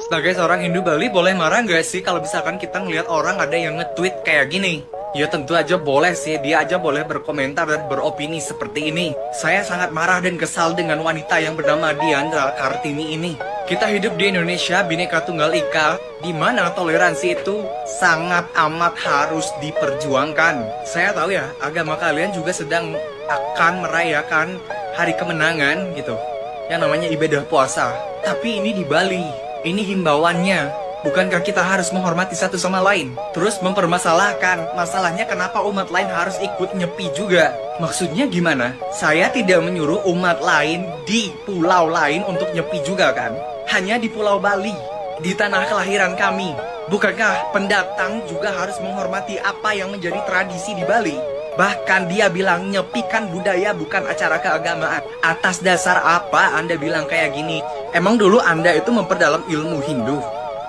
Sebagai seorang Hindu Bali, boleh marah nggak sih kalau misalkan kita ngelihat orang ada yang nge-tweet kayak gini? Ya tentu aja boleh sih, dia aja boleh berkomentar dan beropini seperti ini. Saya sangat marah dan kesal dengan wanita yang bernama Diandra Kartini ini. Kita hidup di Indonesia Bhinneka Tunggal Ika, di mana toleransi itu sangat amat harus diperjuangkan. Saya tahu ya, agama kalian juga sedang akan merayakan hari kemenangan gitu, yang namanya ibadah puasa. Tapi ini di Bali, ini himbauannya. Bukankah kita harus menghormati satu sama lain? Terus mempermasalahkan, masalahnya kenapa umat lain harus ikut nyepi juga? Maksudnya gimana? Saya tidak menyuruh umat lain di pulau lain untuk nyepi juga kan? Hanya di Pulau Bali, di tanah kelahiran kami. Bukankah pendatang juga harus menghormati apa yang menjadi tradisi di Bali? Bahkan dia bilang nyepi kan budaya bukan acara keagamaan. Atas dasar apa Anda bilang kayak gini? Emang dulu Anda itu memperdalam ilmu Hindu?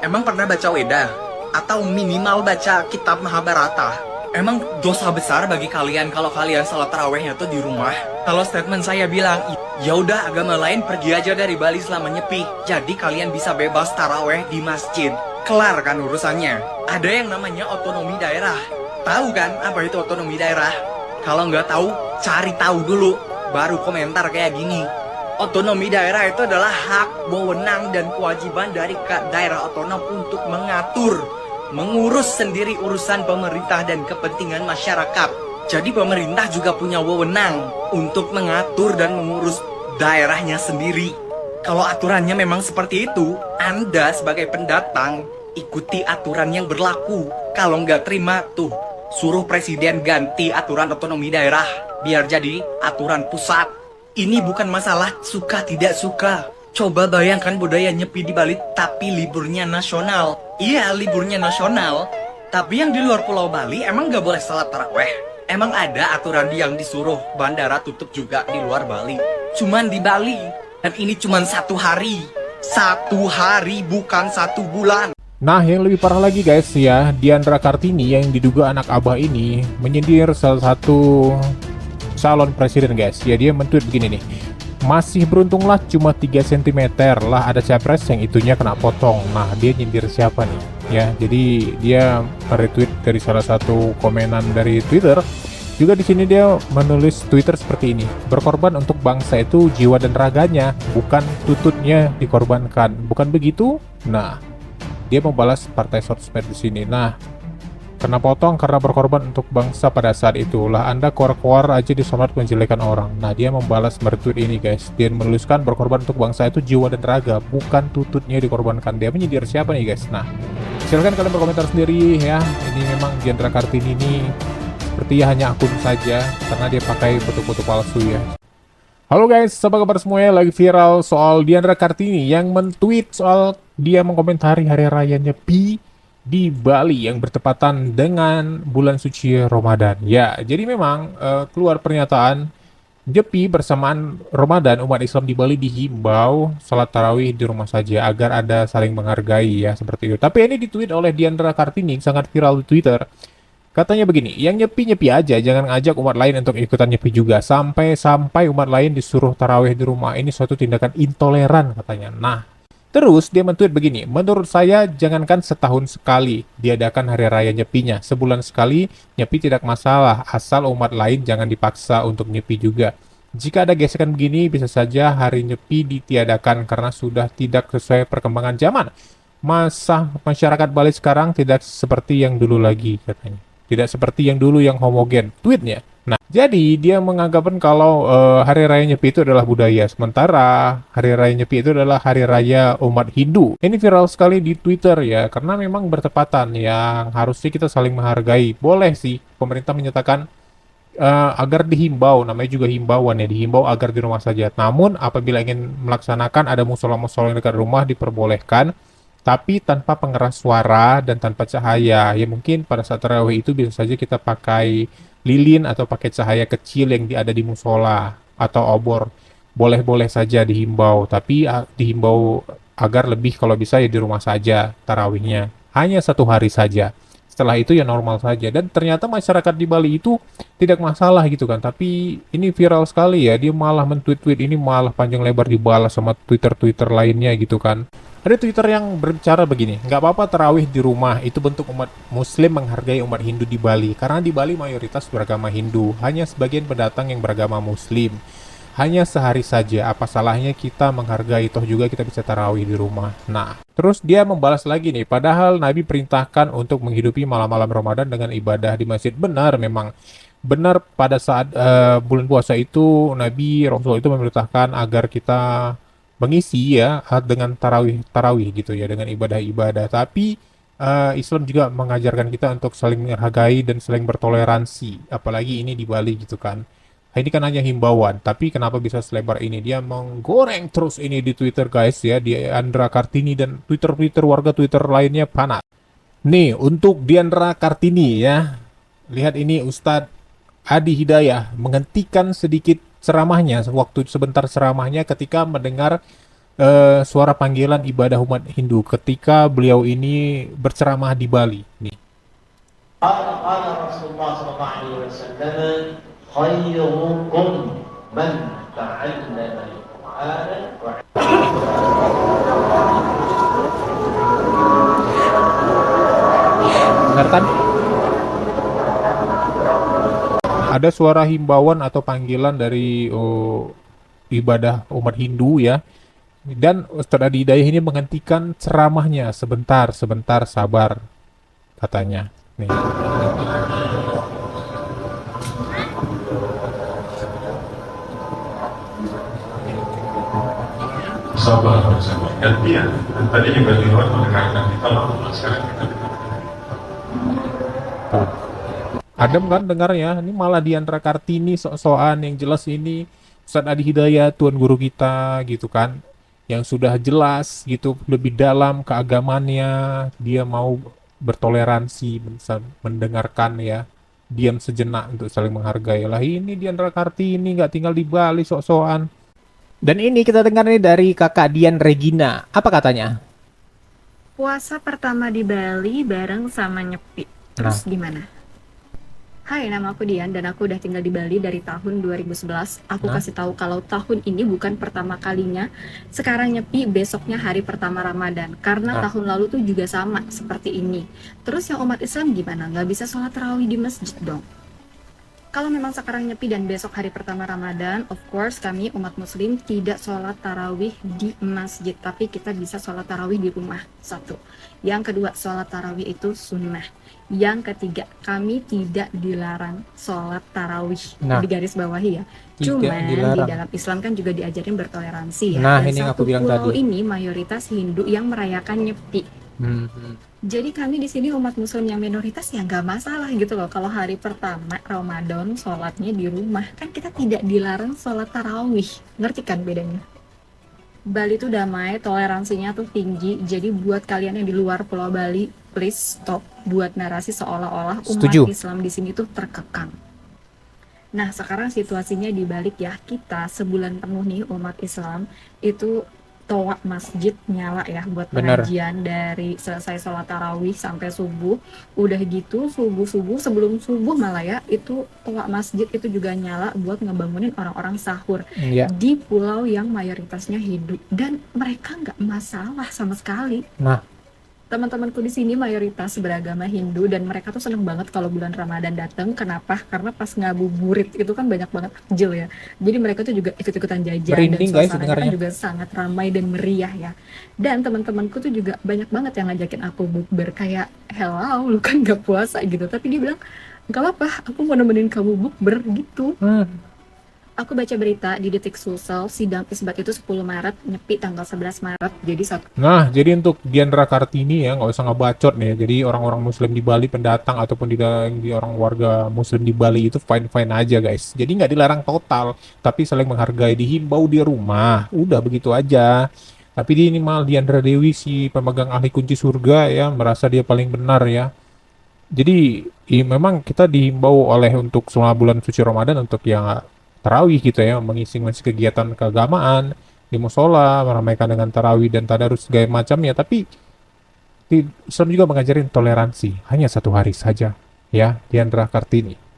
Emang pernah baca Weda? Atau minimal baca kitab Mahabharata? Emang dosa besar bagi kalian kalau kalian salat tarawehnya tuh di rumah? Kalau statement saya bilang, ya udah agama lain pergi aja dari Bali selama nyepi. Jadi kalian bisa bebas taraweh di masjid. Kelar kan urusannya. Ada yang namanya otonomi daerah. Tahu kan apa itu otonomi daerah? Kalau nggak tahu, cari tahu dulu. Baru komentar kayak gini. Otonomi daerah itu adalah hak, wewenang, dan kewajiban dari daerah otonom untuk mengatur, mengurus sendiri urusan pemerintah dan kepentingan masyarakat. Jadi pemerintah juga punya wewenang untuk mengatur dan mengurus daerahnya sendiri. Kalau aturannya memang seperti itu, Anda sebagai pendatang, ikuti aturan yang berlaku. Kalau nggak terima, tuh, suruh presiden ganti aturan otonomi daerah, biar jadi aturan pusat. Ini bukan masalah suka tidak suka. Coba bayangkan budaya nyepi di Bali tapi liburnya nasional. Iya, liburnya nasional. Tapi yang di luar Pulau Bali emang gak boleh salat taraweh. Emang ada aturan yang disuruh bandara tutup juga di luar Bali. Cuman di Bali. Dan ini cuman 1 hari. 1 hari bukan 1 bulan. Nah, yang lebih parah lagi guys ya, Diandra Kartini yang diduga anak abah ini menyindir salah satu calon presiden guys. Ya, dia men-tweet begini nih. Masih beruntunglah cuma 3 cm lah ada capres yang itunya kena potong. Nah, dia nyindir siapa nih? Ya, jadi dia retweet dari salah satu komenan dari Twitter. Juga di sini dia menulis Twitter seperti ini. Berkorban untuk bangsa itu jiwa dan raganya, bukan tututnya dikorbankan. Bukan begitu? Nah, dia membalas partai sosmed di sini. Nah, kena potong karena berkorban untuk bangsa pada saat itu. Lah Anda keluar-keluar aja disorot menjelekan orang. Nah, dia membalas meretweet ini guys. Dia menuliskan berkorban untuk bangsa itu jiwa dan raga, bukan tututnya dikorbankan. Dia menyindir siapa nih guys? Nah, silahkan kalian berkomentar sendiri ya. Ini memang Diandra Kartini ini sepertinya hanya akun saja karena dia pakai foto-foto palsu ya. Halo guys, apa kabar semuanya? Lagi viral soal Diandra Kartini yang men-tweet soal dia mengomentari hari raya Nyepi di Bali yang bertepatan dengan bulan suci Ramadan. Ya, jadi memang keluar pernyataan Nyepi bersamaan Ramadan, umat Islam di Bali dihimbau salat tarawih di rumah saja agar ada saling menghargai ya, seperti itu. Tapi ini ditweet oleh Diandra Kartini, sangat viral di Twitter. Katanya begini, yang nyepi-nyepi aja, jangan ngajak umat lain untuk ikutan nyepi juga. Sampai umat lain disuruh tarawih di rumah, ini suatu tindakan intoleran katanya. Nah, terus dia men-tweet begini, menurut saya jangankan setahun sekali diadakan hari raya nyepinya. Sebulan sekali nyepi tidak masalah, asal umat lain jangan dipaksa untuk nyepi juga. Jika ada gesekan begini, bisa saja hari nyepi ditiadakan karena sudah tidak sesuai perkembangan zaman. Masa masyarakat Bali sekarang tidak seperti yang dulu lagi katanya. Tidak seperti yang dulu yang homogen, tweetnya. Nah, jadi dia menganggapan kalau hari raya Nyepi itu adalah budaya, sementara hari raya Nyepi itu adalah hari raya umat Hindu. Ini viral sekali di Twitter ya, karena memang bertepatan yang harusnya kita saling menghargai. Boleh sih pemerintah menyatakan agar dihimbau, namanya juga himbauan ya, dihimbau agar di rumah saja. Namun apabila ingin melaksanakan ada musola-musola yang dekat rumah diperbolehkan, tapi tanpa pengeras suara dan tanpa cahaya. Ya mungkin pada saat tarawih itu bisa saja kita pakai lilin atau pakai cahaya kecil yang ada di musola atau obor. Boleh-boleh saja dihimbau, tapi dihimbau agar lebih kalau bisa ya di rumah saja tarawihnya. Hanya 1 hari saja. setelah itu ya normal saja. Dan ternyata masyarakat di Bali itu tidak masalah gitu kan. Tapi ini viral sekali ya, dia malah men-tweet-tweet ini, malah panjang lebar dibalas sama Twitter-Twitter lainnya gitu kan. Ada Twitter yang berbicara begini, nggak apa-apa tarawih di rumah, itu bentuk umat Muslim menghargai umat Hindu di Bali. Karena di Bali mayoritas beragama Hindu, hanya sebagian pendatang yang beragama Muslim. Hanya sehari saja, apa salahnya kita menghargai, toh juga kita bisa tarawih di rumah. Nah, terus dia membalas lagi nih, padahal Nabi perintahkan untuk menghidupi malam-malam Ramadan dengan ibadah di masjid. Benar memang, benar pada saat bulan puasa itu Nabi Rasul itu memerintahkan agar kita mengisi ya dengan tarawih gitu ya, dengan ibadah-ibadah. Tapi Islam juga mengajarkan kita untuk saling menghargai dan saling bertoleransi, apalagi ini di Bali gitu kan. Ini kan hanya himbauan, tapi kenapa bisa selebar ini? Dia menggoreng terus ini di Twitter guys ya, di Diandra Kartini dan Twitter warga Twitter lainnya panas. Nih, untuk Diandra Kartini ya, lihat ini Ustadz Adi Hidayah menghentikan sedikit ceramahnya, waktu sebentar ceramahnya ketika mendengar suara panggilan ibadah umat Hindu ketika beliau ini berceramah di Bali. Nih. قال رسول الله صلى الله عليه وسلم خيركم من تعلم القرآن Dengarkan. Ada suara himbauan atau panggilan dari ibadah umat Hindu ya. Dan Ustadz Adi Hidayah ini menghentikan ceramahnya sebentar, sabar katanya. Nih. Sabar bersama gantian. Dan tadi juga di luar mendengarkan kita lalu sekarang kita Tuh. Adem kan dengarnya, ini malah Diandra Kartini sok-sokan, yang jelas ini Ustadz Adi Hidayah, Tuan Guru kita gitu kan, yang sudah jelas gitu lebih dalam keagamannya, dia mau bertoleransi, mendengarkan ya, diam sejenak untuk saling menghargai. Lah ini Diandra Kartini nggak tinggal di Bali sok-sokan. Dan ini kita dengar nih dari kakak Dian Regina. Apa katanya? Puasa pertama di Bali bareng sama Nyepi. Terus gimana? Hai, nama aku Dian dan aku udah tinggal di Bali dari tahun 2011. Aku kasih tahu kalau tahun ini bukan pertama kalinya. Sekarang Nyepi, besoknya hari pertama Ramadan. Karena tahun lalu tuh juga sama seperti ini. Terus yang umat Islam gimana? Nggak bisa sholat tarawih di masjid dong? Kalau memang sekarang Nyepi dan besok hari pertama Ramadan, of course kami umat muslim tidak sholat tarawih di masjid, tapi kita bisa sholat tarawih di rumah. Satu. Yang kedua, sholat tarawih itu sunnah. Yang ketiga, kami tidak dilarang sholat tarawih. Nah, Di garis bawahi ya. tidak Cuman di dilarang. dalam Islam kan juga diajarin bertoleransi ya. Nah, Dan ini yang satu aku bilang pulau tadi. ini mayoritas Hindu yang merayakan Nyepi. Jadi kami di sini umat muslim yang minoritas ya nggak masalah gitu loh. Kalau hari pertama Ramadan sholatnya di rumah, kan kita tidak dilarang sholat tarawih. Ngerti kan bedanya? Bali tuh damai, toleransinya tuh tinggi. Jadi buat kalian yang di luar Pulau Bali, please stop buat narasi seolah-olah umat Setuju. Islam di sini tuh terkekang. Nah, sekarang situasinya dibalik ya. Kita sebulan penuh nih umat Islam itu toa masjid nyala ya buat Bener. pengajian dari selesai sholat tarawih sampai subuh. Udah gitu subuh sebelum subuh malah ya itu toa masjid itu juga nyala buat ngebangunin orang-orang sahur Iya. di pulau yang mayoritasnya Hindu dan mereka nggak masalah sama sekali. Nah, Teman-temanku di sini mayoritas beragama Hindu dan mereka tuh seneng banget kalau bulan Ramadan datang. Kenapa? Karena pas ngabuburit itu kan banyak banget takjil ya. Jadi mereka tuh juga ikut-ikutan jajan Merinding, dan guys, suasananya dengarnya. kan juga sangat ramai dan meriah ya. Dan teman-temanku tuh juga banyak banget yang ngajakin aku bukber kayak, hello, lu kan gak puasa gitu. Tapi dia bilang, gak apa-apa, aku mau nemenin kamu bukber gitu. Aku baca berita di Detik Sulsel, sidang isbat itu 10 Maret, Nyepi tanggal 11 Maret. Jadi Nah, jadi untuk Diandra Kartini ya, nggak usah ngebacot nih. Jadi orang-orang Muslim di Bali, pendatang ataupun di orang warga Muslim di Bali itu fine-fine aja guys. Jadi nggak dilarang total, tapi saling menghargai, dihimbau di rumah. Udah begitu aja. Tapi dia ini malah Diandra Dewi, si pemegang ahli kunci surga ya, merasa dia paling benar ya. Jadi memang kita dihimbau oleh untuk selama bulan suci Ramadan untuk yang tarawih gitu ya, mengisi kegiatan keagamaan di musola, meramaikan dengan tarawih dan tadarus segala macamnya. Tapi Islam juga mengajarin toleransi, hanya 1 hari saja. Ya, Diandra Kartini.